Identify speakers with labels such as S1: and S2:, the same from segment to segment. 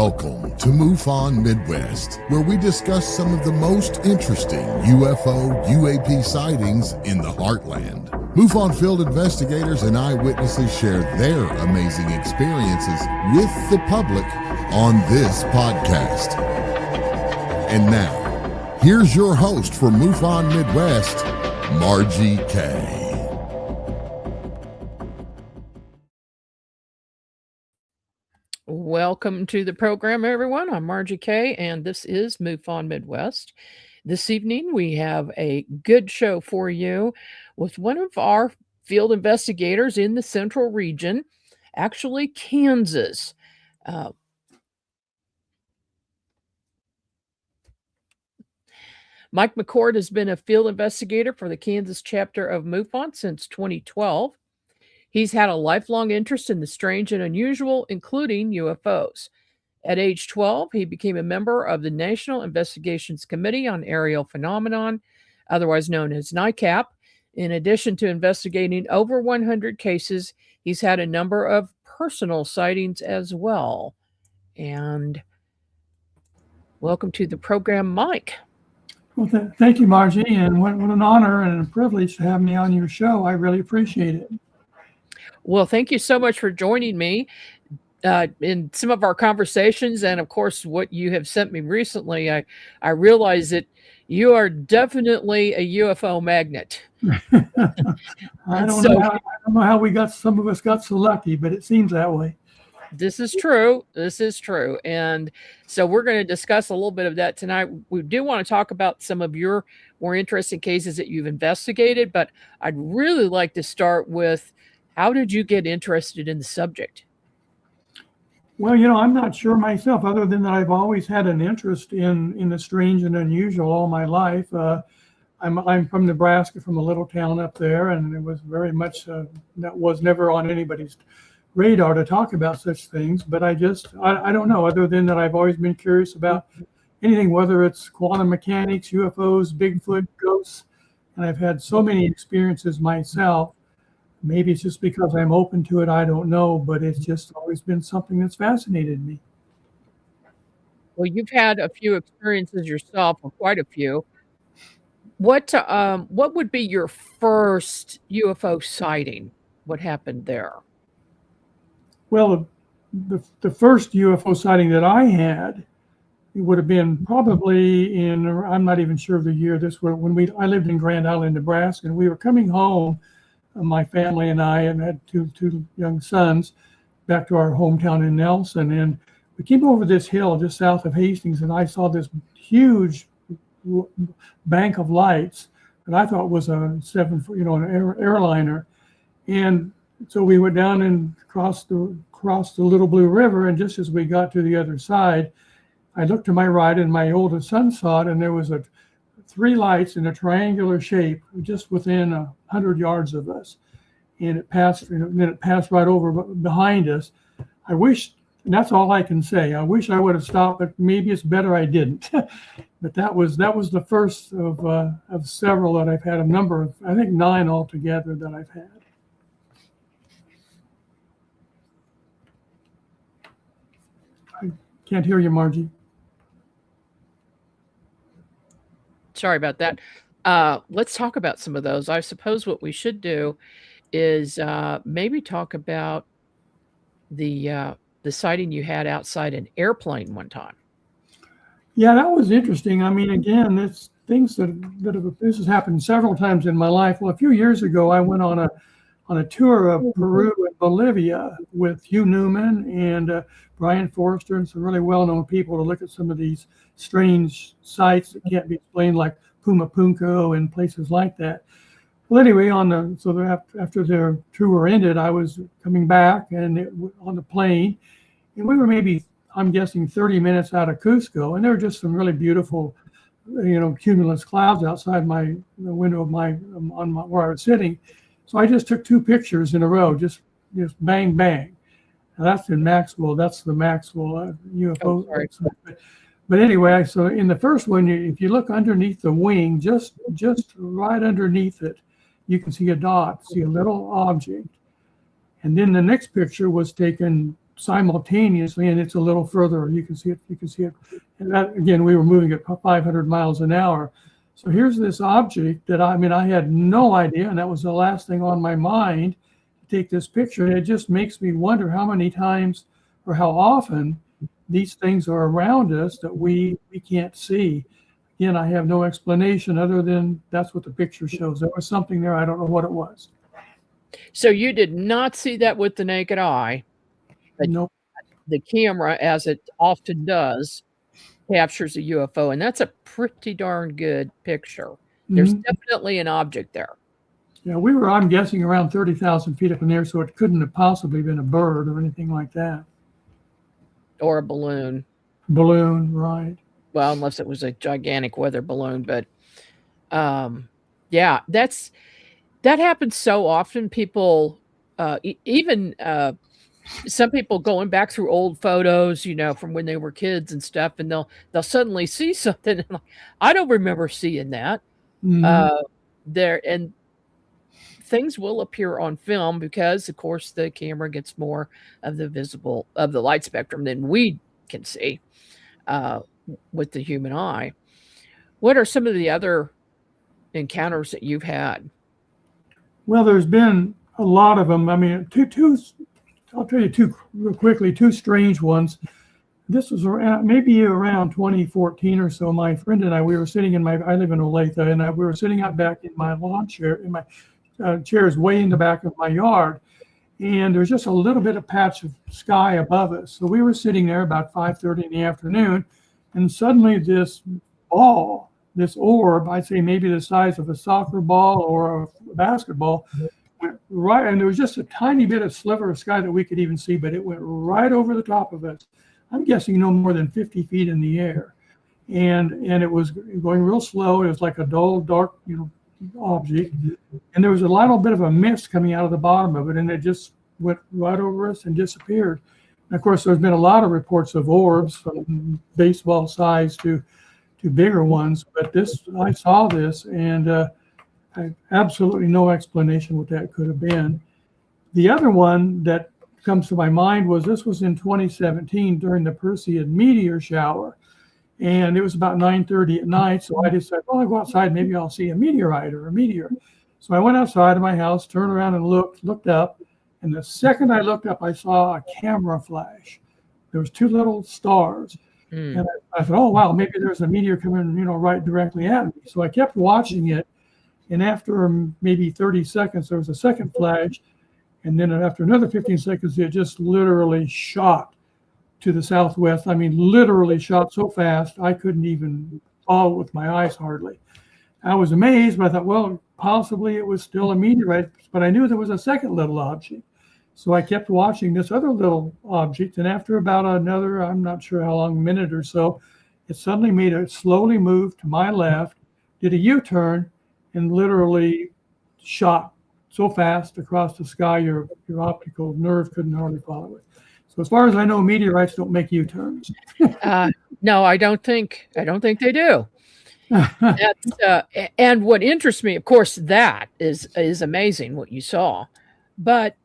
S1: Welcome to MUFON Midwest, where we discuss some of the most interesting UFO, UAP sightings in the heartland. MUFON field investigators and eyewitnesses share their amazing experiences with the public on this podcast. And now, here's your host for MUFON Midwest, Margie K.
S2: Welcome to the program, everyone. I'm Margie K, and this is MUFON Midwest. This evening, we have a good show for you with one of our field investigators in the central region, actually Kansas. Mike McCord has been a field investigator for the Kansas chapter of MUFON since 2012. He's had a lifelong interest in the strange and unusual, including UFOs. At age 12, he became a member of the National Investigations Committee on Aerial Phenomenon, otherwise known as NICAP. In addition to investigating over 100 cases, he's had a number of personal sightings as well. And welcome to the program, Mike.
S3: Well, thank you, Margie, and what an honor and a privilege to have me on your show. I really appreciate it.
S2: Well, thank you so much for joining me in some of our conversations, and of course, what you have sent me recently. I realize that you are definitely a UFO magnet.
S3: I don't know how some of us got so lucky, but it seems that way.
S2: This is true. And so we're going to discuss a little bit of that tonight. We do want to talk about some of your more interesting cases that you've investigated, but I'd really like to start with, how did you get interested in the subject?
S3: Well, I'm not sure myself, other than that I've always had an interest in the strange and unusual all my life. I'm from Nebraska, from a little town up there, and it was very much that was never on anybody's radar to talk about such things. But I don't know, other than that I've always been curious about anything, whether it's quantum mechanics, UFOs, Bigfoot, ghosts, and I've had so many experiences myself. Maybe it's just because I'm open to it, I don't know, but it's just always been something that's fascinated me.
S2: Well, you've had a few experiences yourself, or quite a few. What would be your first UFO sighting? What happened there?
S3: Well, the first UFO sighting that I had, it would have been probably in, I'm not even sure of the year, I lived in Grand Island, Nebraska, and we were coming home, my family and I, and had two young sons, back to our hometown in Nelson. And we came over this hill just south of Hastings, and I saw this huge bank of lights that I thought was an airliner. And so we went down and crossed the Little Blue River, and just as we got to the other side, I looked to my right, and my oldest son saw it, and there was three lights in a triangular shape just within 100 yards of us, and it passed. Then it passed right over behind us. I wish, and that's all I can say. I wish I would have stopped, but maybe it's better I didn't. But that was the first of several that I've had. A number of, I think 9 altogether that I've had. I can't hear you, Margie.
S2: Sorry about that. Let's talk about some of those. I suppose what we should do is maybe talk about the sighting you had outside an airplane one time.
S3: Yeah, that was interesting. I mean, again, it's things this has happened several times in my life. Well, a few years ago, I went on a tour of Peru and Bolivia with Hugh Newman and Brian Forrester and some really well-known people to look at some of these strange sites that can't be explained, like Pumapunku and places like that. Well, anyway, after their tour ended, I was coming back on the plane, and we were maybe, I'm guessing, 30 minutes out of Cusco, and there were just some really beautiful, cumulus clouds outside the window of where I was sitting. So I just took 2 pictures in a row, just bang, bang. Now that's in Maxwell. That's the Maxwell UFO. Oh, but anyway, so in the first one, if you look underneath the wing, just right underneath it, you can see a dot, see a little object. And then the next picture was taken simultaneously, and it's a little further. You can see it. You can see it. And that, again, we were moving at 500 miles an hour. So here's this object that I had no idea, and that was the last thing on my mind to take this picture. And it just makes me wonder how many times or how often these things are around us that we can't see. Again, I have no explanation other than that's what the picture shows. There was something there. I don't know what it was.
S2: So you did not see that with the naked eye, but
S3: Nope.
S2: the camera, as it often does, captures a UFO, and that's a pretty darn good picture. There's definitely an object there.
S3: Yeah, we were, I'm guessing, around 30,000 feet up in the air, so it couldn't have possibly been a bird or anything like that.
S2: Or a balloon.
S3: Balloon, right.
S2: Well, unless it was a gigantic weather balloon. But yeah, that happens so often. People, even some people going back through old photos, from when they were kids and stuff, and they'll suddenly see something. And like, I don't remember seeing that. There, and things will appear on film because, of course, the camera gets more of the light spectrum than we can see with the human eye. What are some of the other encounters that you've had?
S3: Well, there's been a lot of them. I mean, I'll tell you two real quickly, two strange ones. This was maybe around 2014 or so. My friend and I, we were sitting I live in Olathe, and we were sitting out back in my lawn chair, in my chairs way in the back of my yard. And there's just a little bit of patch of sky above us. So we were sitting there about 5:30 in the afternoon, and suddenly this orb, I'd say maybe the size of a soccer ball or a basketball, went right, and there was just a tiny bit of sliver of sky that we could even see, but it went right over the top of us. I'm guessing no more than 50 feet in the air. And it was going real slow. It was like a dull, dark, object. And there was a little bit of a mist coming out of the bottom of it, and it just went right over us and disappeared. And of course, there's been a lot of reports of orbs from baseball size to bigger ones, but I saw this, and I have absolutely no explanation what that could have been. The other one that comes to my mind was this was in 2017 during the Perseid meteor shower. And it was about 9:30 at night. So I decided, well, I'll go outside. Maybe I'll see a meteorite or a meteor. So I went outside of my house, turned around and looked up. And the second I looked up, I saw a camera flash. There was two little stars. And I thought, oh, wow, maybe there's a meteor coming, right directly at me. So I kept watching it. And after maybe 30 seconds, there was a second flash. And then after another 15 seconds, it just literally shot to the southwest. I mean, literally shot so fast, I couldn't even follow with my eyes hardly. I was amazed, but I thought, well, possibly it was still a meteorite, but I knew there was a second little object. So I kept watching this other little object, and after about another, I'm not sure how long, minute or so, it suddenly made a slowly move to my left, did a U-turn, and literally shot so fast across the sky, your optical nerve couldn't hardly follow it. So as far as I know, meteorites don't make U-turns.
S2: No, I don't think they do. And what interests me, of course, that is amazing what you saw. But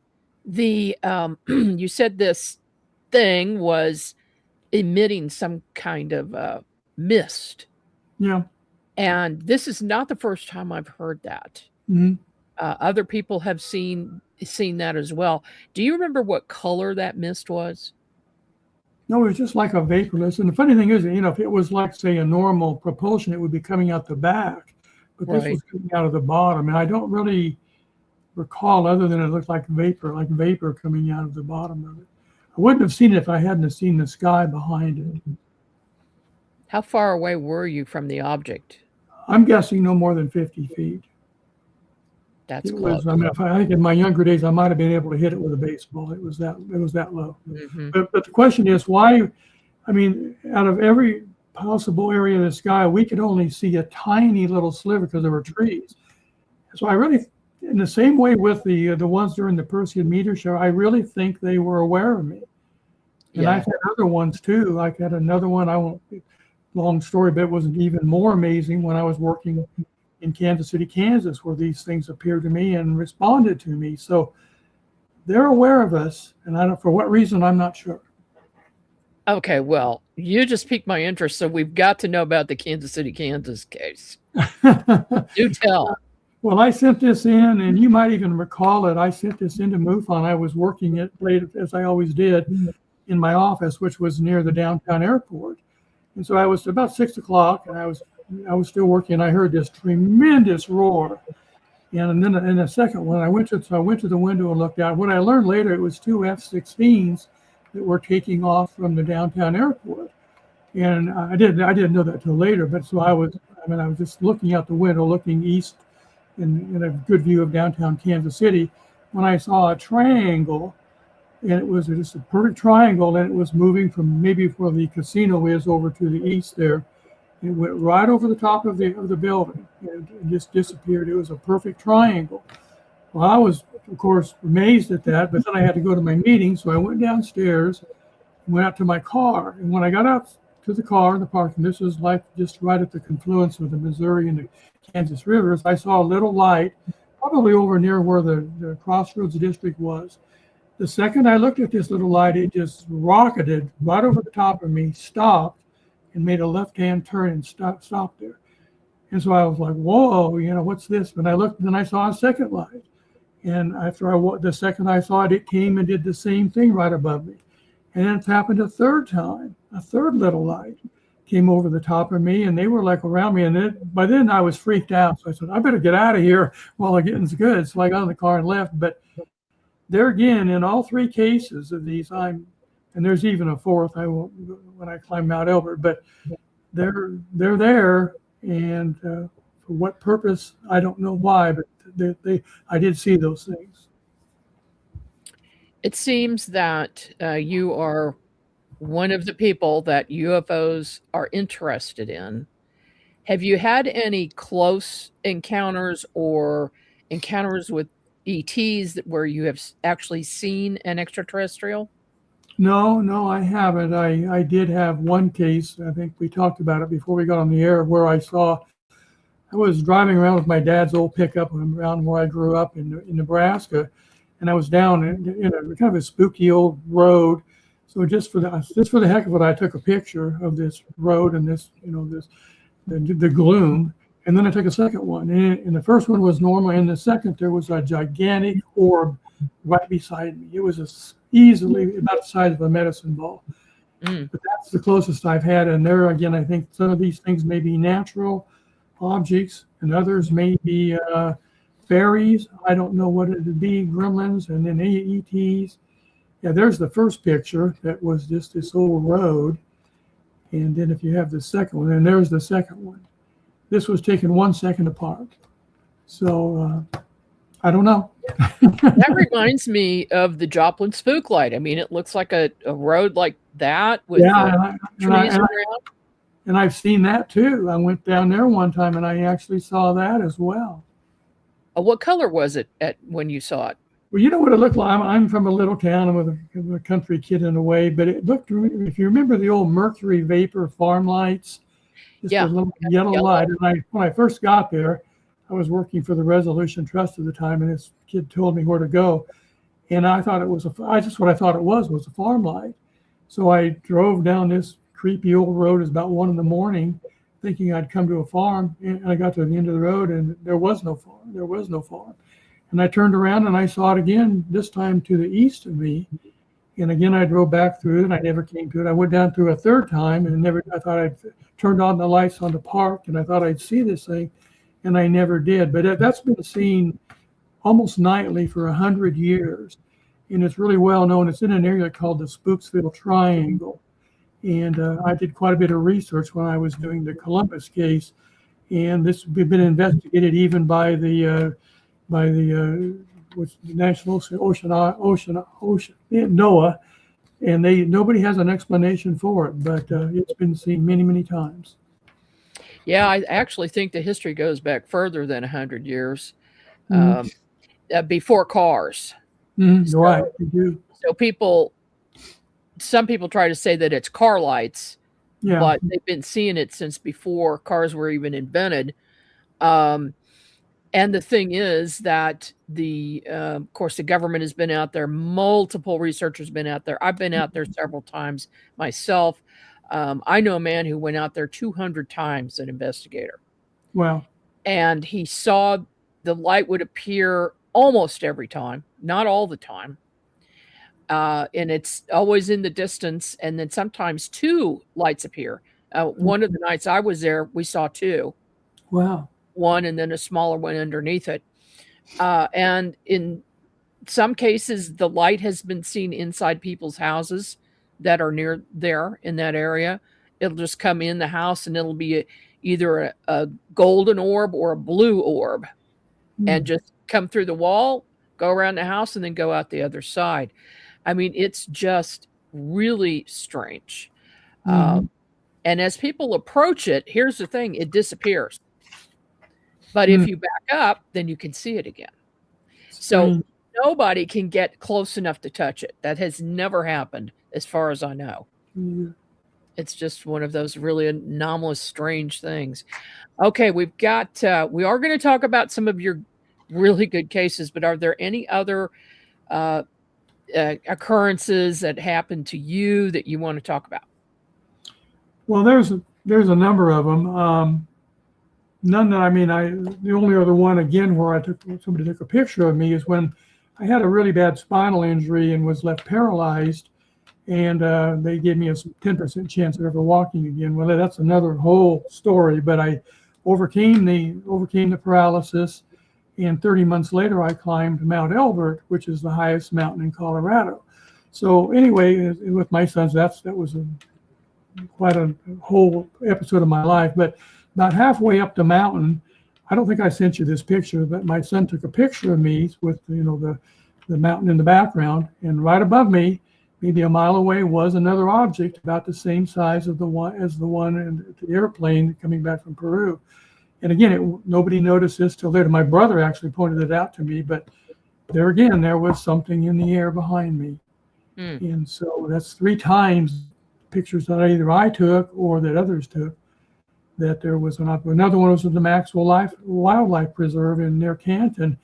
S2: the you said this thing was emitting some kind of mist.
S3: Yeah.
S2: And this is not the first time I've heard that. Other people have seen that as well. Do you remember what color that mist was?
S3: No, it was just like a vaporless. And the funny thing is, if it was like, say, a normal propulsion, it would be coming out the back. But this was coming out of the bottom. And I don't really recall, other than it looked like vapor coming out of the bottom of it. I wouldn't have seen it if I hadn't seen the sky behind it.
S2: How far away were you from the object?
S3: I'm guessing no more than 50 feet.
S2: That's close.
S3: I think in my younger days, I might have been able to hit it with a baseball. It was that low. But the question is why, out of every possible area of the sky, we could only see a tiny little sliver because there were trees. So I really, in the same way with the ones during the Perseid meteor shower, I really think they were aware of me. And I've had other ones too. Like I had another one, long story, but it was even more amazing when I was working in Kansas City, Kansas, where these things appeared to me and responded to me. So they're aware of us, and I don't, for what reason, I'm not sure.
S2: Okay, well, you just piqued my interest, so we've got to know about the Kansas City, Kansas case. Do tell.
S3: Well, I sent this in, and you might even recall it. I sent this into MUFON. I was working it late, as I always did, in my office, which was near the downtown airport. And so I was about 6 o'clock, and I was still working. And I heard this tremendous roar, and then in a second one, I went to the window and looked out. What I learned later, it was two F-16s that were taking off from the downtown airport. And I didn't know that till later. But so I was just looking out the window, looking east in a good view of downtown Kansas City, when I saw a triangle, and it was just a perfect triangle, and it was moving from maybe where the casino is over to the east there. It went right over the top of the building, and it just disappeared. It was a perfect triangle. Well, I was, of course, amazed at that, but then I had to go to my meeting, so I went downstairs, went out to my car, and when I got out to the car in the parking, this was like just right at the confluence of the Missouri and the Kansas rivers, I saw a little light, probably over near where the Crossroads District was. The second I looked at this little light, it just rocketed right over the top of me, stopped, and made a left-hand turn and stopped there. And so I was like, whoa, what's this? But I looked, and then I saw a second light. And after the second I saw it, it came and did the same thing right above me. And then it happened a third time. A third little light came over the top of me, and they were like around me. And by then I was freaked out. So I said, I better get out of here while the getting's good. So I got in the car and left. But there again, in all three cases of these, and there's even a fourth, I won't when I climb Mount Elbert, but they're there. And for what purpose, I don't know why, but I did see those things.
S2: It seems that you are one of the people that UFOs are interested in. Have you had any close encounters or encounters with ETs where you have actually seen an extraterrestrial?
S3: No, I haven't. I did have one case. I think we talked about it before we got on the air, where I was driving around with my dad's old pickup around where I grew up in Nebraska, and I was down in a kind of a spooky old road. So just for the heck of it, I took a picture of this road and the gloom, and then I took a second one. And the first one was normal, and the second there was a gigantic orb right beside me. It was easily about the size of a medicine ball. But that's the closest I've had. And there again, I think some of these things may be natural objects, and others may be fairies. I don't know what it would be, gremlins, and then ETs. Yeah, there's the first picture that was just this old road. And then if you have the second one, and there's the second one. This was taken 1 second apart. So I don't know.
S2: That reminds me of the Joplin spook light. I mean, it looks like a road like that with trees around.
S3: And I've seen that too. I went down there one time and I actually saw that as well.
S2: What color was it when you saw it?
S3: Well, you know what it looked like? I'm from a little town. I'm a country kid in a way, but it looked, if you remember the old mercury vapor farm lights, just a little yellow light. And when I first got there, I was working for the Resolution Trust at the time, and this kid told me where to go. And I thought it was what I thought it was a farm light. So I drove down this creepy old road. It was about 1 a.m, thinking I'd come to a farm. And I got to the end of the road, and there was no farm. And I turned around and I saw it again, this time to the east of me. And again, I drove back through it and I never came to it. I went down through a third time and I thought I'd turned on the lights on the park and I thought I'd see this thing, and I never did. But that's been seen almost nightly for 100 years. And it's really well known. It's in an area called the Spooksville Triangle. And I did quite a bit of research when I was doing the Columbus case. And this has been investigated even by the National Ocean NOAA, and nobody has an explanation for it, but it's been seen many, many times.
S2: Yeah, I actually think the history goes back further than 100 years, before cars.
S3: So, right, you do.
S2: So some people try to say that it's car lights, but they've been seeing it since before cars were even invented. And the thing is that of course, the government has been out there. Multiple researchers been out there. I've been out there several times myself. I know a man who went out there 200 times, an investigator.
S3: Wow.
S2: And he saw the light would appear almost every time, not all the time. And it's always in the distance. And then sometimes two lights appear. One of the nights I was there, we saw two.
S3: Wow.
S2: One and then a smaller one underneath it. And in some cases, the light has been seen inside people's houses that are near there in that area. It'll just come in the house and it'll be either a golden orb or a blue orb and just come through the wall, go around the house, and then go out the other side. I mean, it's just really strange. And as people approach it, here's the thing, it disappears. But if you back up, then you can see it again. So nobody can get close enough to touch it. That has never happened, as far as I know. It's just one of those really anomalous, strange things. Okay, we are going to talk about some of your really good cases, but are there any other occurrences that happened to you that you want to talk about?
S3: Well, there's a number of them. None that the only other one again where somebody took a picture of me is when I had a really bad spinal injury and was left paralyzed, and they gave me a 10% chance of ever walking again. Well, that's another whole story, but I overcame the paralysis, and 30 months later I climbed Mount Elbert, which is the highest mountain in Colorado. So anyway, with my sons, that was quite a whole episode of my life. But about halfway up the mountain, I don't think I sent you this picture, but my son took a picture of me with the mountain in the background, and right above me, maybe a mile away, was another object about the same size as the one in the airplane coming back from Peru. And again, nobody noticed this till later. My brother actually pointed it out to me, but there again, there was something in the air behind me. And so that's 3 times pictures that either I took or that others took, that there was another one was in the Maxwell Wildlife Preserve near Canton.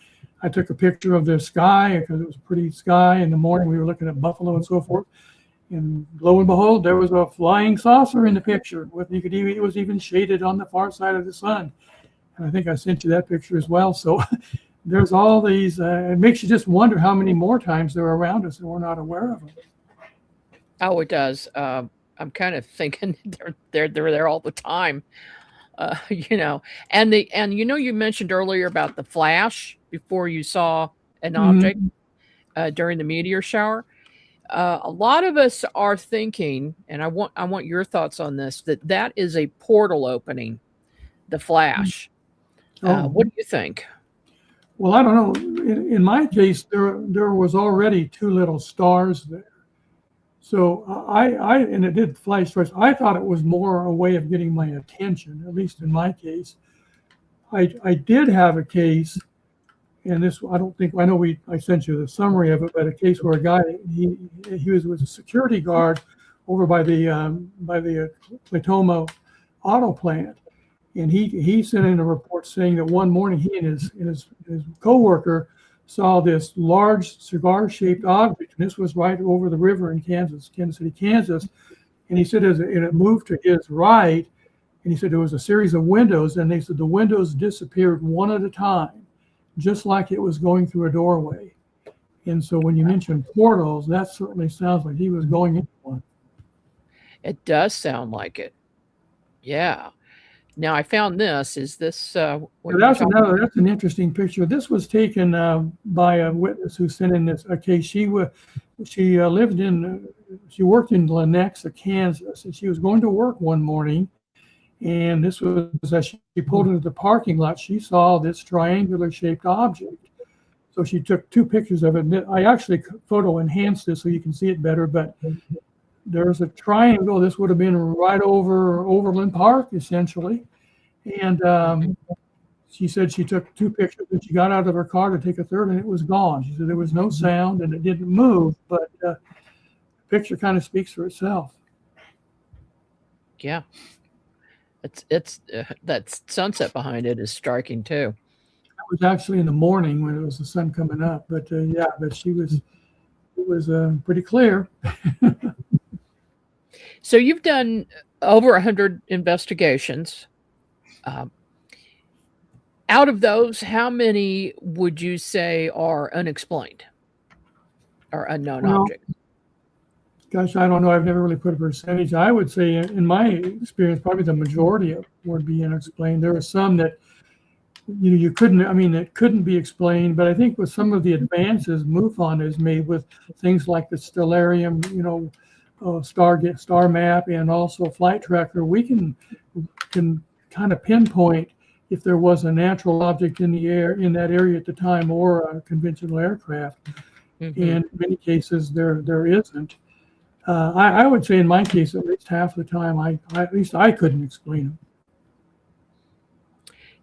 S3: I took a picture of the sky because it was a pretty sky. In the morning, we were looking at buffalo and so forth. And lo and behold, there was a flying saucer in the picture. It was even shaded on the far side of the sun. And I think I sent you that picture as well. So there's all these, it makes you just wonder how many more times they're around us and we're not aware of them.
S2: Oh, it does. I'm kind of thinking they're there all the time, And you mentioned earlier about the flash before you saw an object during the meteor shower. A lot of us are thinking, and I want your thoughts on this, that is a portal opening, the flash. What do you think?
S3: Well, I don't know. In my case, there was already 2 little stars there. So and it did flash first. I thought it was more a way of getting my attention, at least in my case. I did have a case, and this, I sent you the summary of it, but a case where a guy, he was a security guard over by the Platoma auto plant. And he sent in a report saying that one morning he and his coworker saw this large cigar-shaped object, and this was right over the river in Kansas City, Kansas. And he said it moved to his right, and he said there was a series of windows, and they said the windows disappeared one at a time, just like it was going through a doorway. And so when you mentioned portals, that certainly sounds like he was going into one.
S2: It does sound like it. Yeah. Now I found this. Is this?
S3: That's an interesting picture. This was taken by a witness who sent in a case. She worked in Lenexa, Kansas, and she was going to work one morning. And this was as she pulled into the parking lot. She saw this triangular-shaped object. So she took 2 pictures of it. I actually photo enhanced this so you can see it better, but there's a triangle. This would have been right over Overland Park, essentially. And she said she took 2 pictures, and she got out of her car to take a third, and it was gone. She said there was no sound, and it didn't move, but the picture kind of speaks for itself.
S2: Yeah. It's that sunset behind it is striking too.
S3: was actually in the morning when it was the sun coming up. But yeah, but it was pretty clear.
S2: So you've done over 100 investigations. Out of those, how many would you say are unexplained or unknown objects?
S3: Gosh, I don't know. I've never really put a percentage. I would say, in my experience, probably the majority of would be unexplained. There were some that you couldn't. I mean, it couldn't be explained. But I think with some of the advances MUFON has made with things like the stellarium, star map, and also flight tracker, we can kind of pinpoint if there was a natural object in the air in that area at the time, or a conventional aircraft. And in many cases, there isn't. I would say in my case, at least half the time, at least I couldn't explain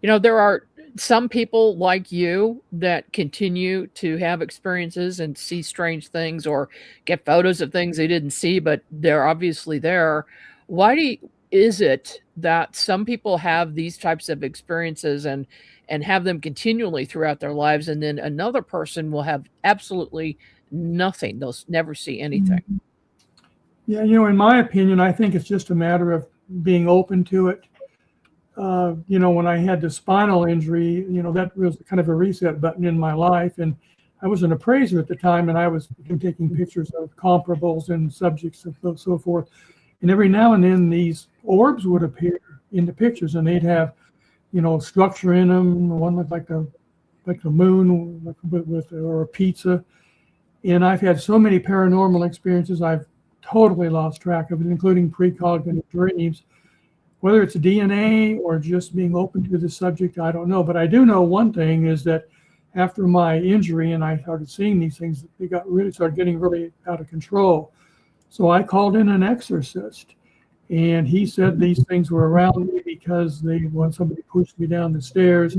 S3: them.
S2: There are some people like you that continue to have experiences and see strange things or get photos of things they didn't see, but they're obviously there. Why is it that some people have these types of experiences and have them continually throughout their lives, and then another person will have absolutely nothing? They'll never see anything.
S3: Yeah, in my opinion, I think it's just a matter of being open to it. When I had the spinal injury, that was kind of a reset button in my life. And I was an appraiser at the time, and I was taking pictures of comparables and subjects and so forth. And every now and then these orbs would appear in the pictures, and they'd have, structure in them. One looked like a moon or a pizza. And I've had so many paranormal experiences, I've totally lost track of it, including precognitive dreams. Whether it's DNA or just being open to the subject, I don't know. But I do know one thing is that after my injury and I started seeing these things, they started getting really out of control. So I called in an exorcist, and he said these things were around me because when somebody pushed me down the stairs,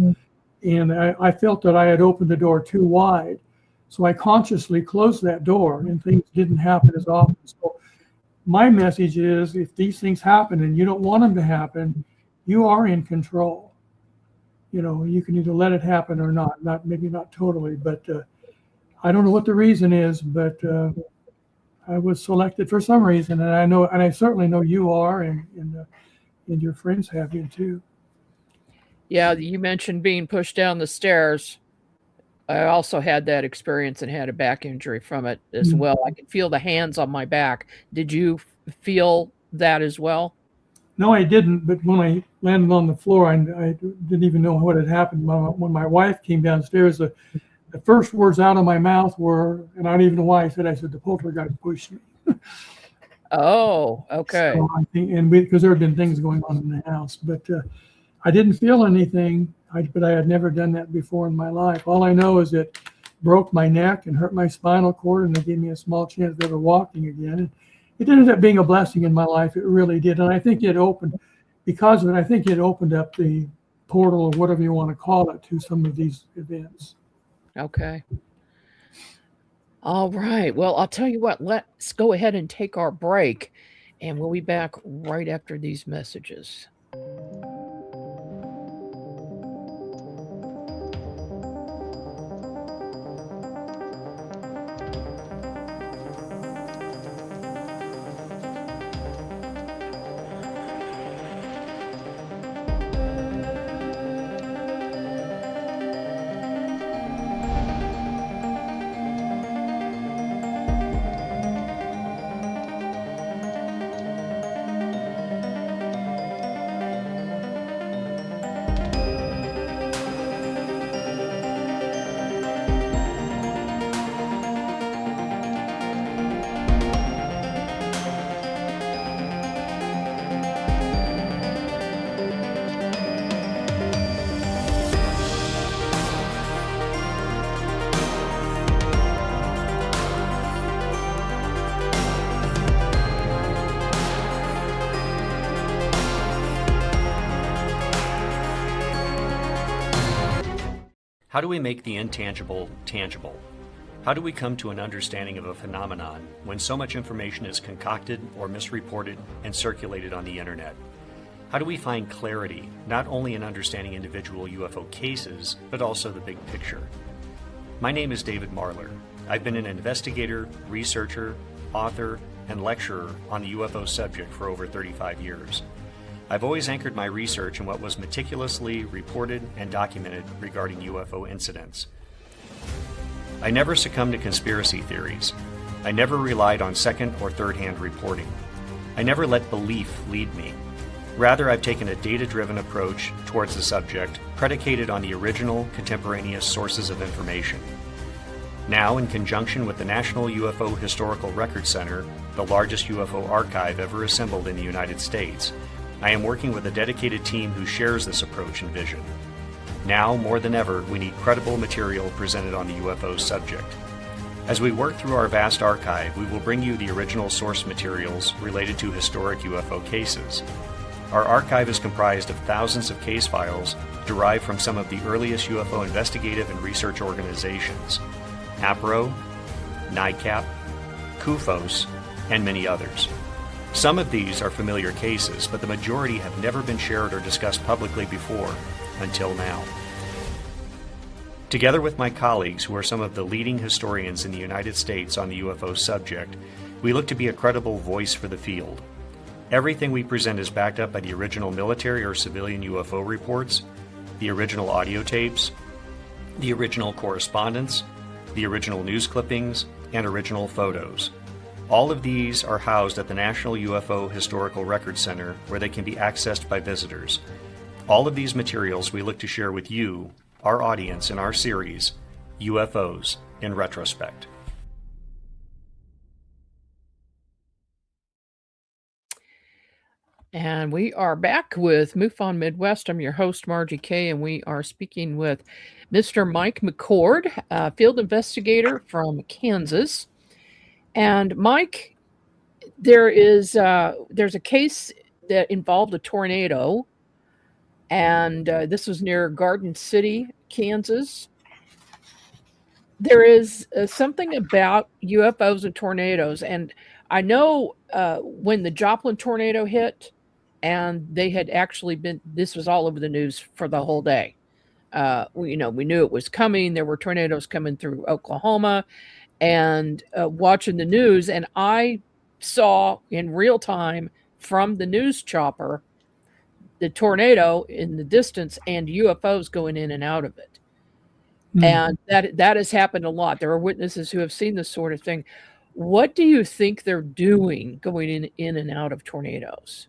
S3: and I felt that I had opened the door too wide. So I consciously closed that door, and things didn't happen as often. So my message is, if these things happen and you don't want them to happen, you are in control. You can either let it happen or not. Maybe not totally, but I don't know what the reason is, but I was selected for some reason, and I certainly know you are, and your friends have been too.
S2: Yeah, you mentioned being pushed down the stairs. I also had that experience and had a back injury from it as well. I could feel the hands on my back. Did you feel that as well?
S3: No, I didn't. But when I landed on the floor, I didn't even know what had happened. When my wife came downstairs, the first words out of my mouth were, and I don't even know why I said the poltergeist pushed me.
S2: Oh, okay.
S3: So I think, because there had been things going on in the house, but I didn't feel anything. But I had never done that before in my life. All I know is it broke my neck and hurt my spinal cord, and they gave me a small chance of ever walking again. And it ended up being a blessing in my life. It really did. And I think because of it, I think it opened up the portal, or whatever you want to call it, to some of these events.
S2: Okay. All right. Well, I'll tell you what, let's go ahead and take our break, and we'll be back right after these messages.
S4: How do we make the intangible tangible? How do we come to an understanding of a phenomenon when so much information is concocted or misreported and circulated on the internet? How do we find clarity, not only in understanding individual UFO cases, but also the big picture? My name is David Marler. I've been an investigator, researcher, author, and lecturer on the UFO subject for over 35 years. I've always anchored my research in what was meticulously reported and documented regarding UFO incidents. I never succumbed to conspiracy theories. I never relied on second or third-hand reporting. I never let belief lead me. Rather, I've taken a data-driven approach towards the subject, predicated on the original, contemporaneous sources of information. Now, in conjunction with the National UFO Historical Record Center, the largest UFO archive ever assembled in the United States, I am working with a dedicated team who shares this approach and vision. Now, more than ever, we need credible material presented on the UFO subject. As we work through our vast archive, we will bring you the original source materials related to historic UFO cases. Our archive is comprised of thousands of case files derived from some of the earliest UFO investigative and research organizations, APRO, NICAP, CUFOS, and many others. Some of these are familiar cases, but the majority have never been shared or discussed publicly before, until now. Together with my colleagues, who are some of the leading historians in the United States on the UFO subject, we look to be a credible voice for the field. Everything we present is backed up by the original military or civilian UFO reports, the original audio tapes, the original correspondence, the original news clippings, and original photos. All of these are housed at the National UFO Historical Record Center, where they can be accessed by visitors. All of these materials we look to share with you, our audience, in our series, UFOs in Retrospect.
S2: And we are back with MUFON Midwest. I'm your host, Margie Kay, and we are speaking with Mr. Mike McCord, field investigator from Kansas. And Mike, there's a case that involved a tornado, and this was near Garden City, Kansas. There is something about UFOs and tornadoes, and I know when the Joplin tornado hit, and they had actually this was all over the news for the whole day. We knew it was coming. There were tornadoes coming through Oklahoma, and watching the news, and I saw in real time from the news chopper the tornado in the distance and UFOs going in and out of it. And that has happened a lot. There are witnesses who have seen this sort of thing. What do you think they're doing going in and out of tornadoes?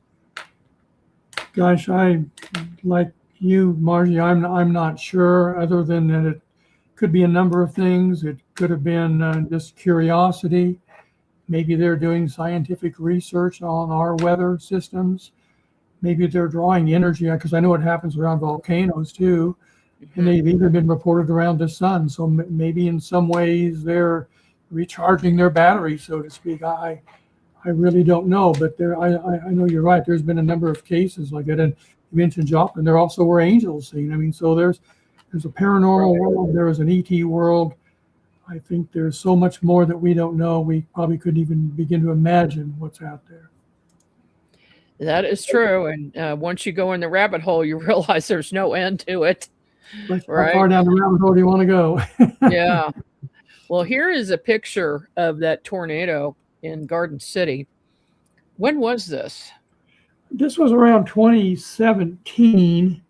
S3: Gosh, I, like you, Margie, I'm not sure, other than that it could be a number of things. It could have been just curiosity. Maybe they're doing scientific research on our weather systems. Maybe they're drawing energy, because I know it happens around volcanoes too. And they've even been reported around the sun. So maybe in some ways they're recharging their battery, so to speak. I really don't know, but I know you're right. There's been a number of cases like that. And you mentioned Joplin. There also were angels seen. I mean, so there's a paranormal world. There is an ET world. I think there's so much more that we don't know. We probably couldn't even begin to imagine what's out there.
S2: That is true. And once you go in the rabbit hole, you realize there's no end to it.
S3: How far down the rabbit hole do you want to go?
S2: Yeah. Well, here is a picture of that tornado in Garden City. When was this?
S3: This was around 2017,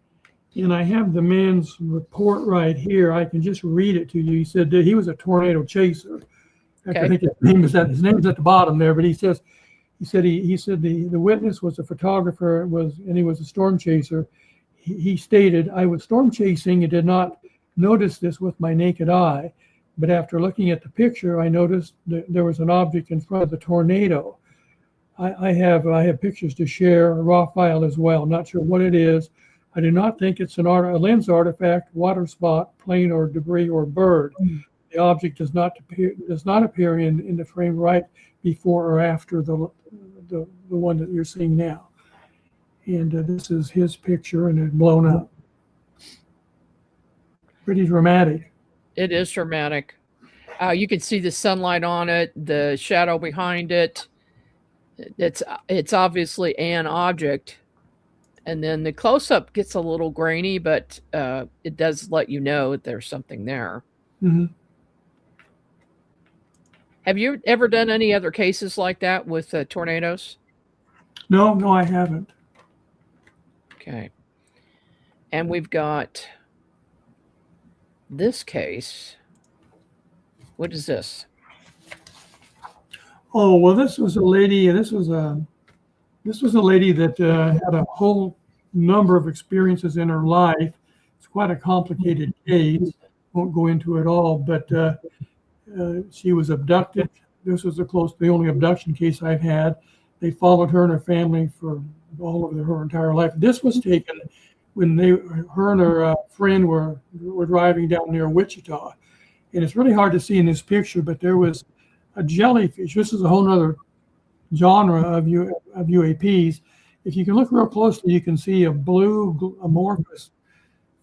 S3: and I have the man's report right here. I can just read it to you. He said that he was a tornado chaser. Okay. I think his name is at the bottom there, but he said the witness was a photographer, and he was a storm chaser. He stated, "I was storm chasing and did not notice this with my naked eye, but after looking at the picture, I noticed that there was an object in front of the tornado. I have pictures to share, a raw file as well. I'm not sure what it is. I do not think it's a lens artifact, water spot, plane or debris or bird. The object does not appear in the frame right before or after the one that you're seeing now." And this is his picture, and it's blown up. Pretty dramatic.
S2: It is dramatic. You can see the sunlight on it, the shadow behind it. It's obviously an object. And then the close-up gets a little grainy, but it does let you know that there's something there.
S3: Mm-hmm.
S2: Have you ever done any other cases like that with tornadoes?
S3: No, I haven't.
S2: Okay. And we've got this case. What is this?
S3: Oh, well, this was a lady. This was a lady that had a whole number of experiences in her life. It's quite a complicated case. Won't go into it all, but she was abducted. This was the only abduction case I've had. They followed her and her family for all of her entire life. This was taken when her and her friend were driving down near Wichita. And it's really hard to see in this picture, but there was a jellyfish. This is a whole other genre of UAPs. If you can look real closely, you can see a blue amorphous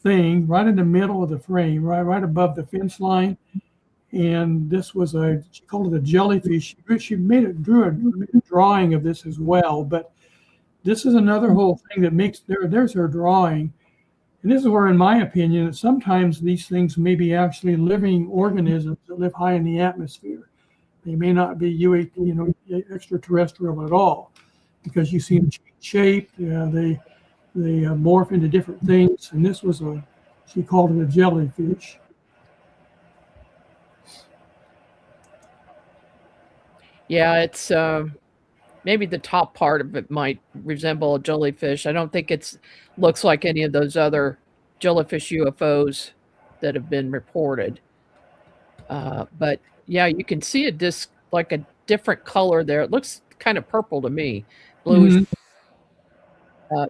S3: thing right in the middle of the frame, right above the fence line. And this was she called it a jellyfish. She drew a drawing of this as well. But this is another whole thing that makes, there's her drawing. And this is where, in my opinion, that sometimes these things may be actually living organisms that live high in the atmosphere. They may not be UAP, extraterrestrial at all, because you see them change shape. They morph into different things. And this was she called it a jellyfish.
S2: Yeah, it's maybe the top part of it might resemble a jellyfish. I don't think looks like any of those other jellyfish UFOs that have been reported. But yeah, you can see a disc, like a different color there. It looks kind of purple to me. Blue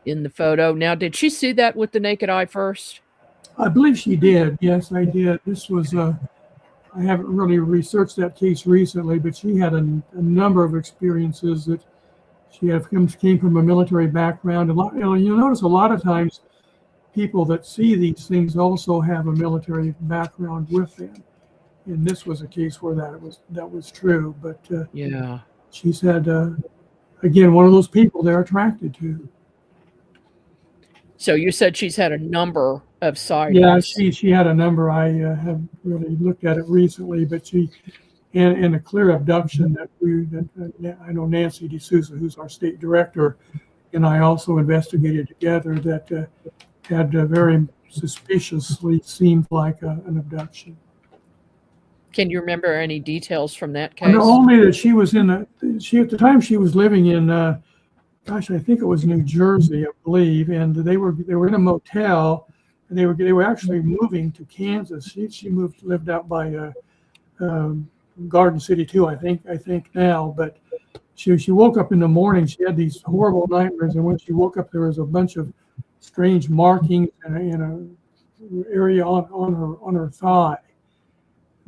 S2: in the photo. Now, did she see that with the naked eye first?
S3: I believe she did. Yes, I did. This was I haven't really researched that case recently, but she had a number of experiences that came from a military background. You'll notice a lot of times people that see these things also have a military background with them. And this was a case where that was true. But
S2: yeah,
S3: she said, again, one of those people they're attracted to.
S2: So you said she's had a number of sightings.
S3: Yeah, she had a number. I have really looked at it recently, but in a clear abduction that I know Nancy D'Souza, who's our state director, and I also investigated together that had very suspiciously seemed like an abduction.
S2: Can you remember any details from that case?
S3: No, only that she was at the time she was living in, I think it was New Jersey, I believe, and they were in a motel, and they were actually moving to Kansas. She lived out by Garden City too, I think now, but she woke up in the morning. She had these horrible nightmares, and when she woke up, there was a bunch of strange markings in an area on her thigh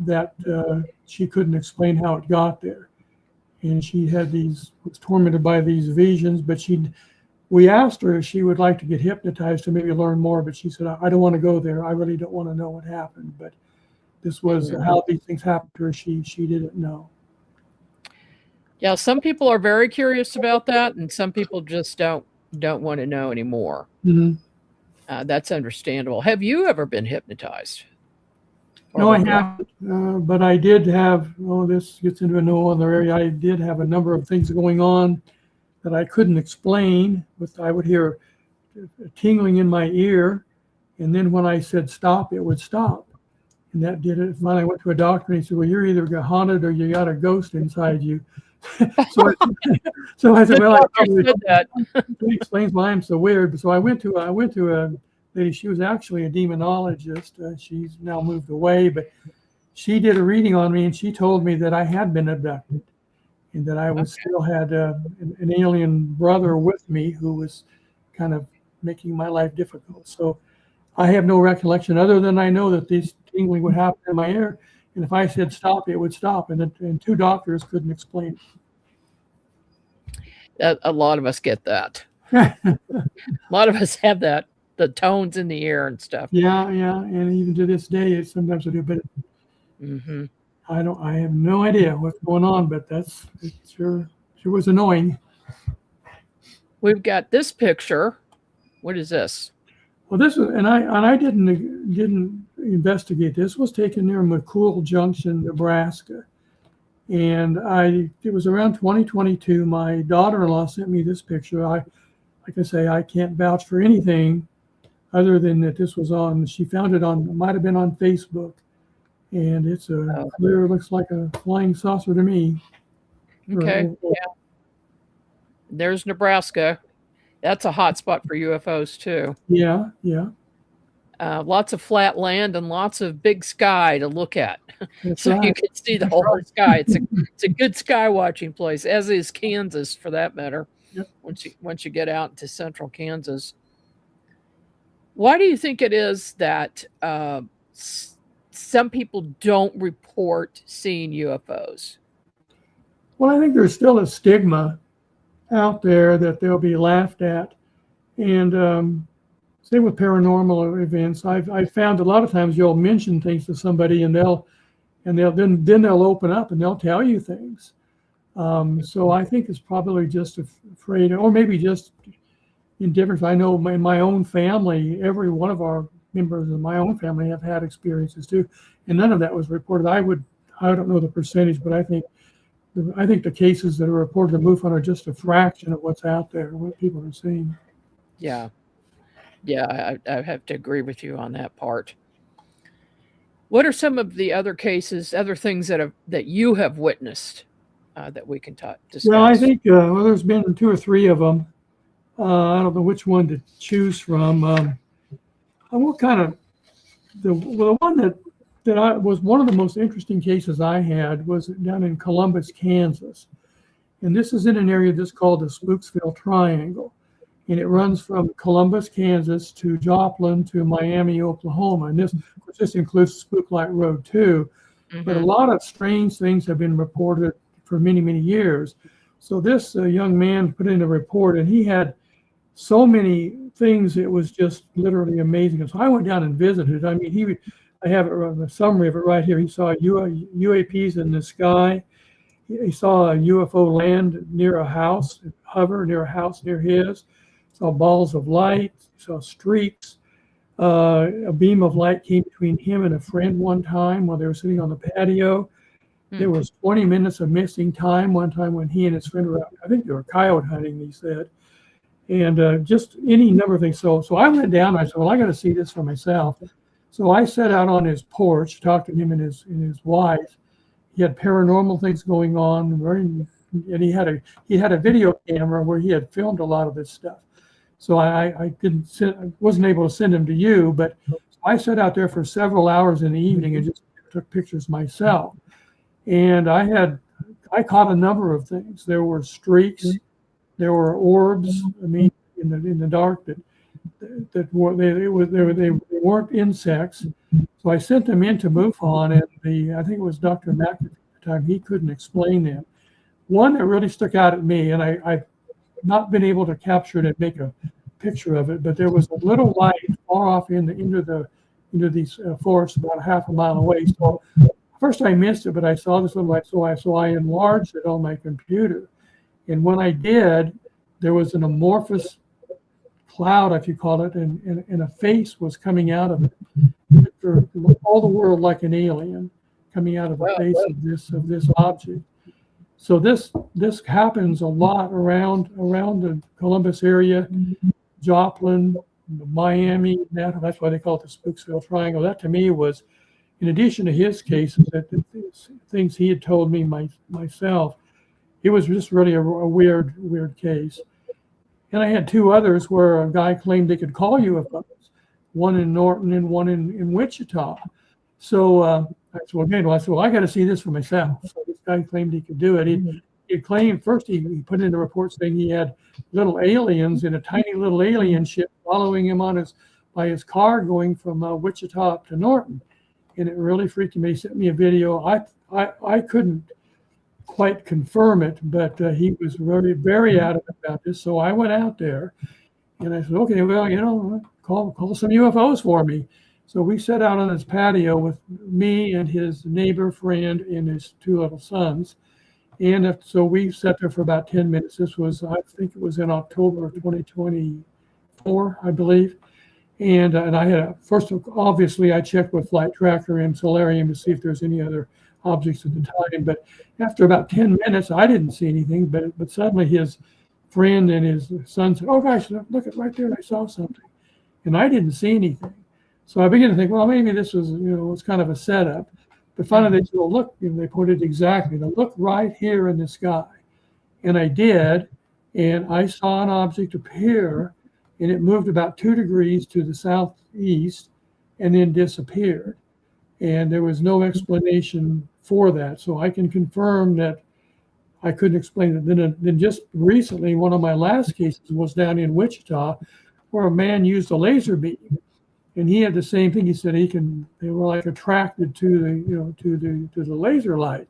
S3: that she couldn't explain how it got there. And she was tormented by these visions, but we asked her if she would like to get hypnotized to maybe learn more, but she said, I don't want to go there. I really don't want to know what happened. But this was how these things happened to her. She didn't know.
S2: Yeah, some people are very curious about that, and some people just don't want to know anymore.
S3: Mm-hmm.
S2: That's understandable. Have you ever been hypnotized?
S3: No, I haven't, but I did have, this gets into a no other area. I did have a number of things going on that I couldn't explain. I would hear a tingling in my ear, and then when I said stop, it would stop. And that did it. Finally, I went to a doctor, and he said, well, you're either haunted or you got a ghost inside you. so I said, well, that explains why I'm so weird. So I went to a lady. She was actually a demonologist. She's now moved away, but she did a reading on me, and she told me that I had been abducted, and that I still had an alien brother with me who was kind of making my life difficult. So I have no recollection other than I know that this tingling would happen in my ear, and if I said stop, it would stop, and two doctors couldn't explain
S2: it. A lot of us get that. A lot of us have that. The tones in the ear and stuff. Yeah,
S3: and even to this day, sometimes I do. But I have no idea what's going on. But it sure was annoying.
S2: We've got this picture What is this?
S3: Well, this was, and I didn't investigate. This was taken near McCord Junction, Nebraska, and it was around 2022. My daughter-in-law sent me this picture. Like I say, I can't vouch for anything other than that this was on. She found it on, it might have been on Facebook, and it's clear, looks like a flying saucer to me.
S2: Okay, yeah. There's Nebraska. That's a hot spot for UFOs too.
S3: Yeah.
S2: Lots of flat land and lots of big sky to look at.
S3: That's
S2: So
S3: right.
S2: you can see the whole sky. It's a good sky watching place, as is Kansas for that matter.
S3: Yep.
S2: Once you get out into central Kansas. Why do you think it is that some people don't report seeing UFOs?
S3: Well, I think there's still a stigma out there that they'll be laughed at, and same with paranormal events. I've found a lot of times you'll mention things to somebody, and they'll open up and they'll tell you things. So I think it's probably just afraid, or maybe just indifference. I know in my own family, every one of our members of my own family have had experiences too, and none of that was reported. I don't know the percentage, but I think the cases that are reported to MUFON are just a fraction of what's out there, what people are seeing.
S2: Yeah, I have to agree with you on that part. What are some of the other cases, other things that you have witnessed that we can discuss?
S3: Well, I think there's been 2 or 3 of them. I don't know which one to choose from. What kind of the one that was one of the most interesting cases I had was down in Columbus, Kansas, and this is in an area that's called the Spooksville Triangle, and it runs from Columbus, Kansas to Joplin to Miami, Oklahoma, and this includes Spooklight Road too.
S2: Mm-hmm.
S3: But a lot of strange things have been reported for many years. So this young man put in a report, and he had so many things, it was just literally amazing. So I went down and visited. I mean, I have a summary of it right here. He saw UAPs in the sky. He saw a UFO land near a house, hover near a house near his. Saw balls of light. Saw streaks. A beam of light came between him and a friend one time while they were sitting on the patio. There was 20 minutes of missing time one time when he and his friend were out. I think they were coyote hunting, he said. And just any number of things. So I went down and I said, well, I got to see this for myself. So I sat out on his porch, talked to him and his wife. He had paranormal things going on, and he had a video camera where he had filmed a lot of this stuff. So I wasn't able to send him to you, but I sat out there for several hours in the evening and just took pictures myself. And I caught a number of things. There were streaks, there were orbs. I mean, in the dark that they weren't insects. So I sent them into MUFON, and I think it was Dr. McCord at the time. He couldn't explain them. One that really stuck out at me, and I've not been able to capture it and make a picture of it, but there was a little light far off into these forests about a half a mile away. So first I missed it, but I saw this little light, so I enlarged it on my computer. And when I did, there was an amorphous cloud, if you call it, and a face was coming out of it. For all the world like an alien coming out of the face of this object. So this happens a lot around the Columbus area, Joplin, Miami. That's why they call it the Spooksville Triangle. That to me was, in addition to his cases, that the things he had told me myself, it was just really a weird case. And I had 2 others where a guy claimed they could call UFOs, one in Norton and one in Wichita. So I said, well, I got to see this for myself. So this guy claimed he could do it. He claimed first he put in the report saying he had little aliens in a tiny little alien ship following him by his car going from Wichita up to Norton, and it really freaked him. He sent me a video. I couldn't quite confirm it, but he was very, very adamant about this. So I went out there and I said, okay, well, call some UFOs for me. So we sat out on his patio with me and his neighbor friend and his 2 little sons. And so we sat there for about 10 minutes. This was, I think it was in October of 2020, 4, I believe. And I had obviously I checked with Flight Tracker and Solarium to see if there's any other objects at the time. But after about 10 minutes, I didn't see anything. But suddenly his friend and his son said, "Oh gosh, look at right there! I saw something," and I didn't see anything. So I began to think, well, maybe this was was kind of a setup. But finally they said, "Well, look," they pointed exactly. Now look right here in the sky, and I did, and I saw an object appear. And it moved about 2 degrees to the southeast and then disappeared. And there was no explanation for that. So I can confirm that I couldn't explain it. Then just recently, one of my last cases was down in Wichita where a man used a laser beam. And he had the same thing. He said they were like attracted to the laser light.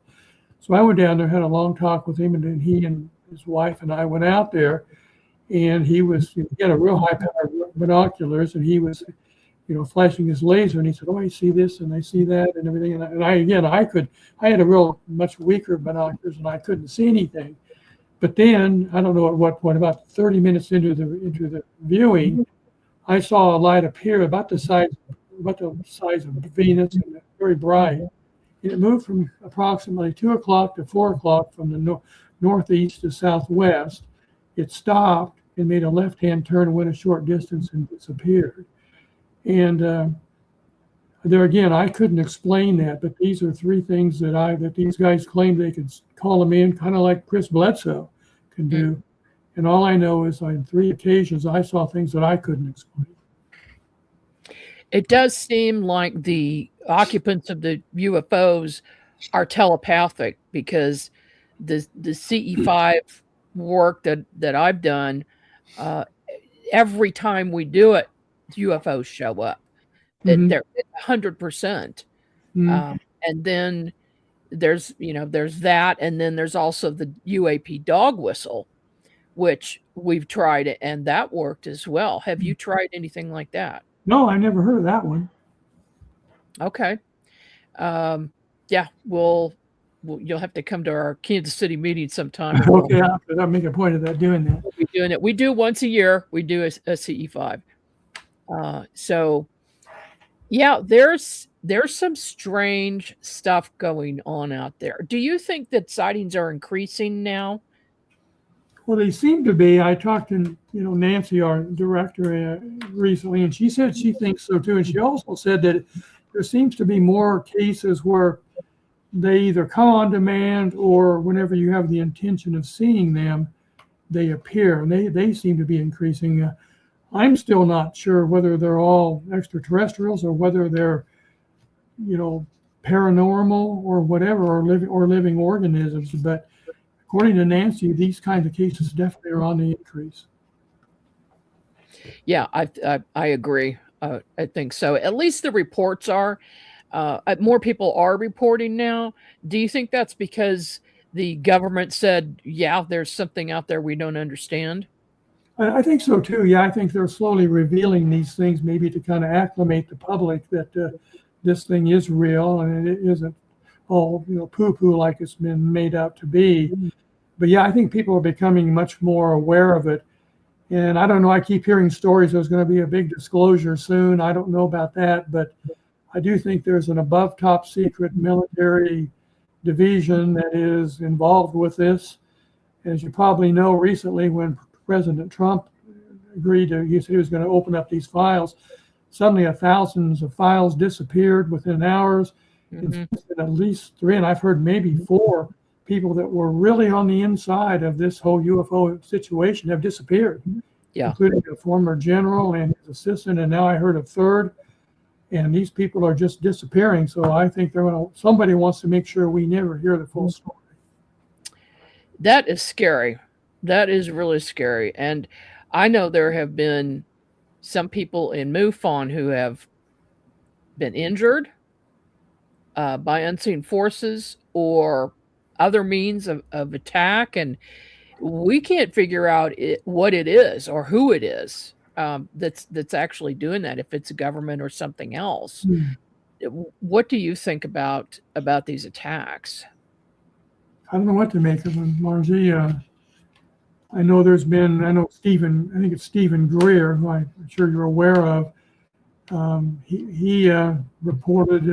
S3: So I went down there, had a long talk with him, and then he and his wife and I went out there. And he had a real high-powered binoculars, and he was, flashing his laser. And he said, "Oh, I see this, and I see that, and everything." And I had a real much weaker binoculars, and I couldn't see anything. But then I don't know at what point, about 30 minutes into the viewing, I saw a light appear about the size of Venus, and very bright. And it moved from approximately 2 o'clock to 4 o'clock from the northeast to southwest. It stopped and made a left-hand turn, went a short distance, and disappeared. And there again, I couldn't explain that, but these are 3 things that these guys claimed they could call them in, kind of like Chris Bledsoe can do. And all I know is on 3 occasions I saw things that I couldn't explain.
S2: It does seem like the occupants of the UFOs are telepathic, because the CE5 work that I've done, every time we do it, UFOs show up. They're 100%. And then there's that, and then there's also the UAP dog whistle, which we've tried, and that worked as well. Have you tried anything like that?
S3: No, I never heard of that one.
S2: Okay. Yeah, you'll have to come to our Kansas City meeting sometime.
S3: Okay, I'll make a point of that, doing that.
S2: We'll be doing it. We do once a year. We do a CE5. So, yeah, there's some strange stuff going on out there. Do you think that sightings are increasing now?
S3: Well, they seem to be. I talked to Nancy, our director, recently, and she said she thinks so too. And she also said that there seems to be more cases where they either come on demand, or whenever you have the intention of seeing them, they appear, and they seem to be increasing. I'm still not sure whether they're all extraterrestrials or whether they're, paranormal or whatever, or living organisms. But according to Nancy, these kinds of cases definitely are on the increase.
S2: Yeah, I agree. I think so. At least the reports are. More people are reporting now. Do you think that's because the government said, yeah, there's something out there we don't understand?
S3: I think so too. Yeah, I think they're slowly revealing these things, maybe to kind of acclimate the public that this thing is real and it isn't all poo-poo like it's been made out to be. But yeah, I think people are becoming much more aware of it. And I don't know, I keep hearing stories there's going to be a big disclosure soon. I don't know about that, but I do think there's an above top secret military division that is involved with this. As you probably know, recently when President Trump he said he was going to open up these files, suddenly thousands of files disappeared within hours. And at least 3, and I've heard maybe 4 people that were really on the inside of this whole UFO situation have disappeared, including a former general and his assistant, and now I heard a 3rd. And these people are just disappearing. So I think somebody wants to make sure we never hear the full story.
S2: That is scary. That is really scary. And I know there have been some people in MUFON who have been injured by unseen forces or other means of attack. And we can't figure out what it is or who it is that's actually doing that, if it's a government or something else. What do you think about these attacks?
S3: I don't know what to make of them, Margie. I know Stephen, I think it's Stephen Greer, who I'm sure you're aware of. He reported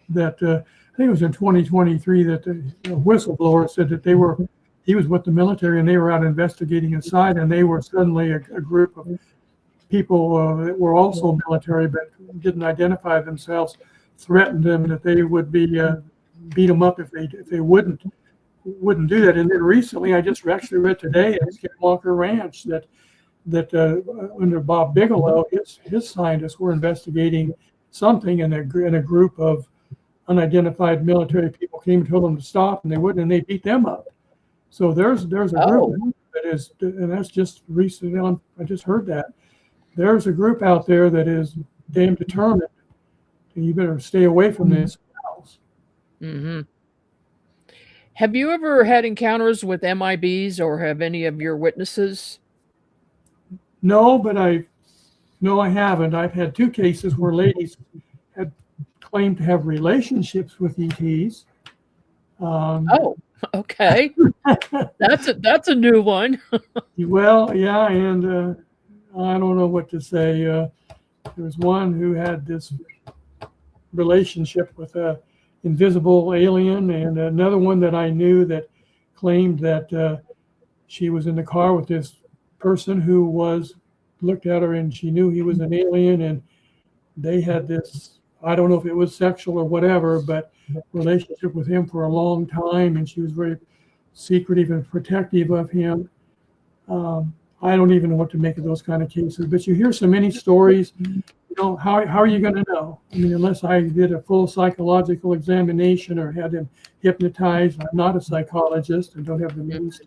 S3: that I think it was in 2023 that the whistleblower said that he was with the military and they were out investigating inside, and they were suddenly a group of people that were also military but didn't identify themselves, threatened them that they would beat them up if they wouldn't do that. And then recently, I just actually read today at Skinwalker Ranch that under Bob Bigelow, his scientists were investigating something, and a group of unidentified military people came and told them to stop, and they wouldn't, and they beat them up. So there's a group that is, and that's just recently on. I just heard that there's a group out there that is damn determined, and you better stay away from this house.
S2: Mm-hmm. Have you ever had encounters with MIBs, or have any of your witnesses?
S3: No, but I haven't. I've had two cases where ladies had claimed to have relationships with ETs.
S2: Oh, okay. That's a new one.
S3: Well, yeah, and I don't know what to say. There was one who had this relationship with a invisible alien, and another one that I knew that claimed that she was in the car with this person who looked at her and she knew he was an alien, and they had this, I don't know if it was sexual or whatever, but relationship with him for a long time, and she was very secretive and protective of him. I don't even know what to make of those kind of cases, but you hear so many stories. How are you going to know? I mean, unless I did a full psychological examination or had him hypnotized. I'm not a psychologist and don't have the means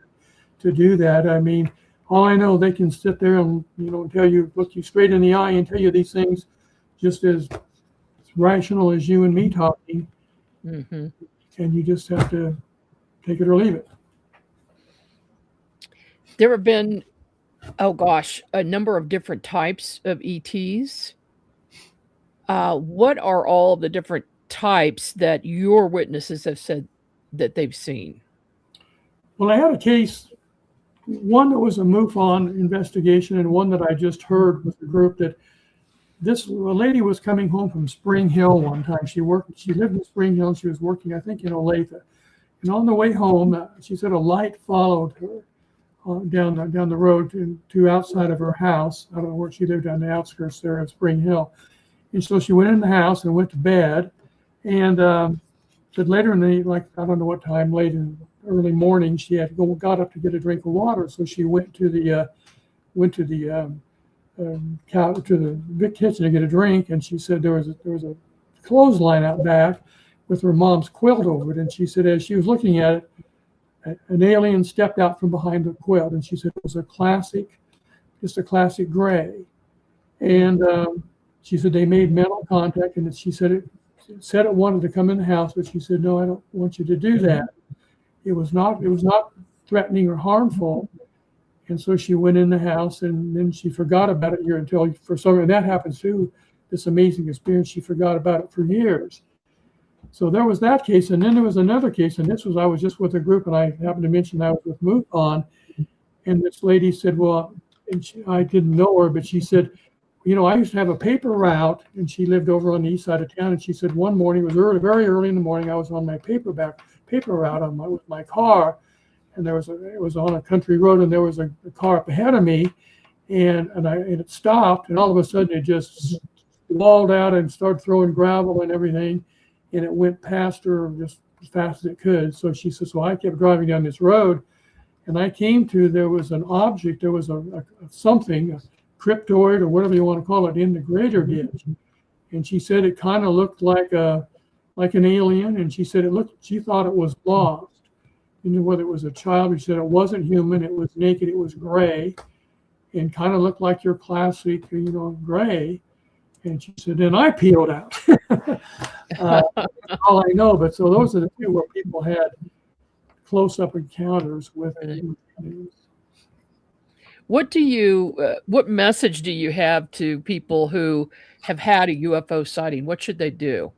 S3: to do that. I mean, all I know, they can sit there and look you straight in the eye and tell you these things just as rational as you and me talking.
S2: Mm-hmm.
S3: And you just have to take it or leave it.
S2: There have been, a number of different types of ETs. What are all the different types that your witnesses have said that they've seen?
S3: Well, I had a case, one that was a MUFON investigation, and one that I just heard with the group that a lady was coming home from Spring Hill one time. She lived in Spring Hill, and she was working, I think, in Olathe. And on the way home, she said a light followed her down the road to outside of her house. I don't know where she lived, on the outskirts there of Spring Hill. And so she went in the house and went to bed, and said later in the, I don't know what time, late in early morning, she had got up to get a drink of water. So she went to the kitchen to get a drink, and she said there was a clothesline out back with her mom's quilt over it. And she said as she was looking at it, an alien stepped out from behind the quilt, and she said it was just a classic gray. And she said they made mental contact, and she said it wanted to come in the house, but she said, no, I don't want you to do that. It was not threatening or harmful. And so she went in the house, and then she forgot about it until for some, and that happens too, this amazing experience, she forgot about it for years. So there was that case, and then there was another case, and I was just with a group, and I happened to mention I was with MUFON, and this lady said, well, I didn't know her, but she said, I used to have a paper route, and she lived over on the east side of town, and she said one morning, it was very early in the morning, I was on my paper route with my car, and it was on a country road, and there was a car up ahead of me, and it stopped, and all of a sudden it just walled out and started throwing gravel and everything, and it went past her just as fast as it could. So she said, so I kept driving down this road, and I came to, there was an object, there was something, a cryptoid or whatever you want to call it, in the grader ditch. And she said it kind of looked like an alien, and she said she thought it was lost. Whether it was a child, she said it wasn't human, it was naked, it was gray, and kind of looked like your classic, gray. And she said, then I peeled out. All I know, but so those are the two where people had close-up encounters with aliens.
S2: What message do you have to people who have had a UFO sighting? What should they do?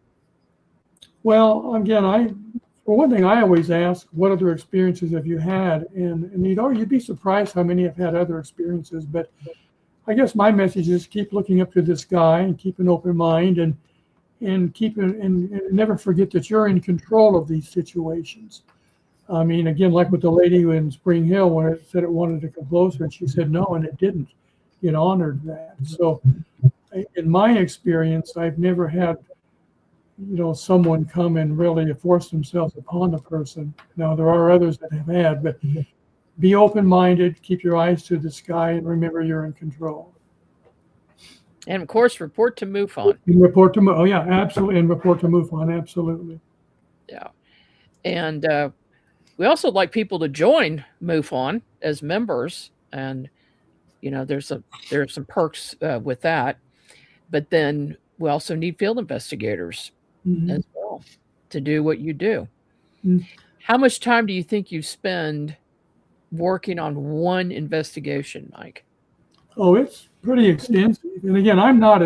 S3: Well, again, Well, one thing I always ask, what other experiences have you had? And you'd be surprised how many have had other experiences. But I guess my message is keep looking up to the sky and keep an open mind and never forget that you're in control of these situations. I mean, again, like with the lady in Spring Hill, when it said it wanted to come closer, and she said no, and it didn't. It honored that. So in my experience, I've never had someone come and really force themselves upon the person. Now, there are others that have had, but be open-minded, keep your eyes to the sky, and remember you're in control.
S2: And of course, report to MUFON.
S3: Absolutely, and report to MUFON, absolutely.
S2: Yeah, and we also like people to join MUFON as members, and there's some perks with that. But then we also need field investigators as well to do what you do. How much time do you think you spend working on one investigation, Mike?
S3: Oh, it's pretty extensive. And again, I'm not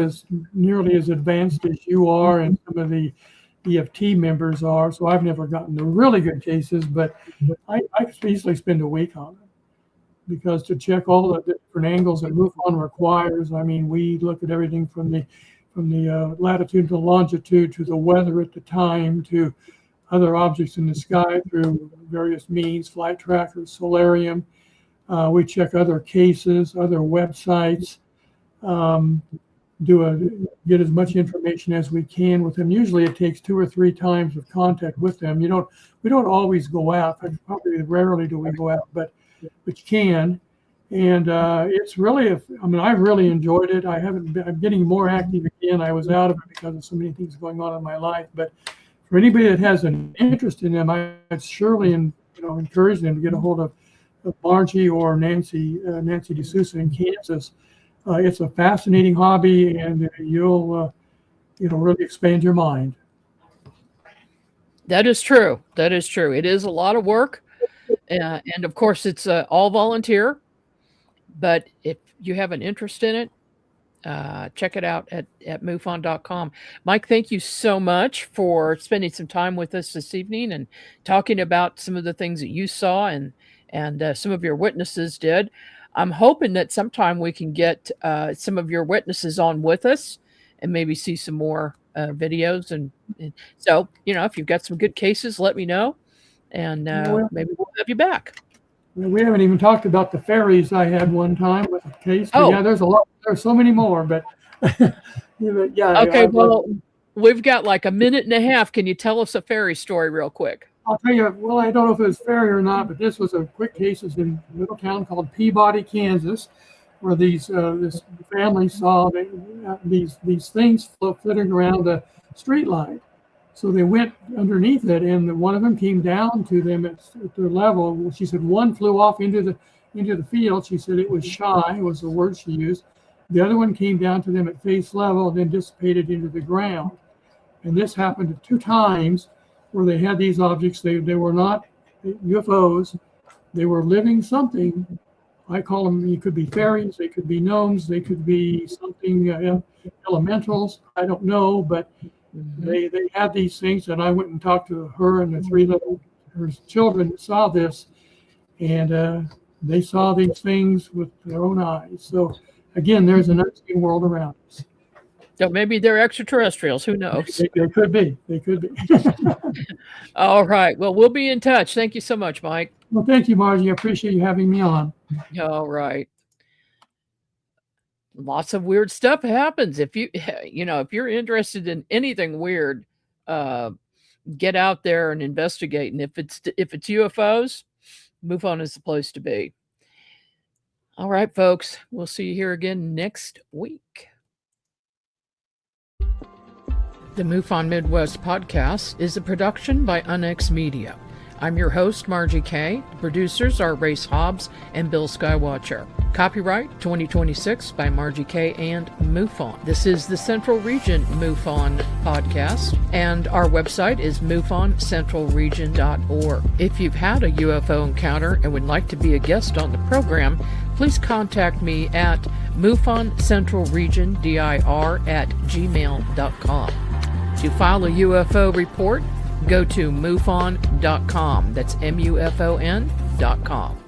S3: nearly as advanced as you are and some of the EFT members are, so I've never gotten to really good cases, but I easily spend a week on it, because to check all the different angles that MUFON requires, I mean, we look at everything from the latitude to longitude to the weather at the time to other objects in the sky through various means, flight trackers, solarium. We check other cases, other websites, get as much information as we can with them. Usually it takes 2 or 3 times of contact with them. We don't always go out. Probably rarely do we go out, but you can. And it's really, I've really enjoyed it. I'm getting more active again. I was out of it because of so many things going on in my life. But for anybody that has an interest in them, I'd surely encourage them to get a hold of Margie or Nancy D'Souza in Kansas. It's a fascinating hobby, and you'll really expand your mind.
S2: That is true. It is a lot of work, and of course, it's all volunteer. But if you have an interest in it, check it out at MUFON.com. Mike, thank you so much for spending some time with us this evening and talking about some of the things that you saw and some of your witnesses did. I'm hoping that sometime we can get some of your witnesses on with us and maybe see some more videos. And so, if you've got some good cases, let me know, and maybe we'll have you back.
S3: We haven't even talked about the ferries I had one time with a case.
S2: Oh,
S3: yeah, there's so many more, but yeah.
S2: Okay, well, we've got like a minute and a half. Can you tell us a ferry story real quick?
S3: I'll tell you, well, I don't know if it was ferry or not, but this was a quick case. It's in a little town called Peabody, Kansas, where this family saw these things floating around a street light. So they went underneath it, and one of them came down to them at their level. She said one flew off into the field. She said it was shy, was the word she used. The other one came down to them at face level and then dissipated into the ground. And this happened 2 times where they had these objects. They were not UFOs. They were living something. I call them, it could be fairies, they could be gnomes, they could be something, elementals. I don't know, but they had these things, and I went and talked to her and the 3 her children that saw this, and they saw these things with their own eyes. So again, there's an unseen world around us.
S2: So maybe they're extraterrestrials. Who knows?
S3: They could be.
S2: All right. Well, we'll be in touch. Thank you so much, Mike.
S3: Well, thank you, Margie. I appreciate you having me on.
S2: All right. Lots of weird stuff happens. If if you're interested in anything weird, get out there and investigate. And if it's UFOs, MUFON is the place to be. All right, folks. We'll see you here again next week. The MUFON Midwest podcast is a production by Unex Media. I'm your host, Margie Kay. The producers are Race Hobbs and Bill Skywatcher. Copyright 2026 by Margie Kay and MUFON. This is the Central Region MUFON podcast, and our website is MUFONCentralRegion.org. If you've had a UFO encounter and would like to be a guest on the program, please contact me at MUFONCentralRegionDIR@gmail.com. To file a UFO report, go to MUFON.com. That's MUFON.com.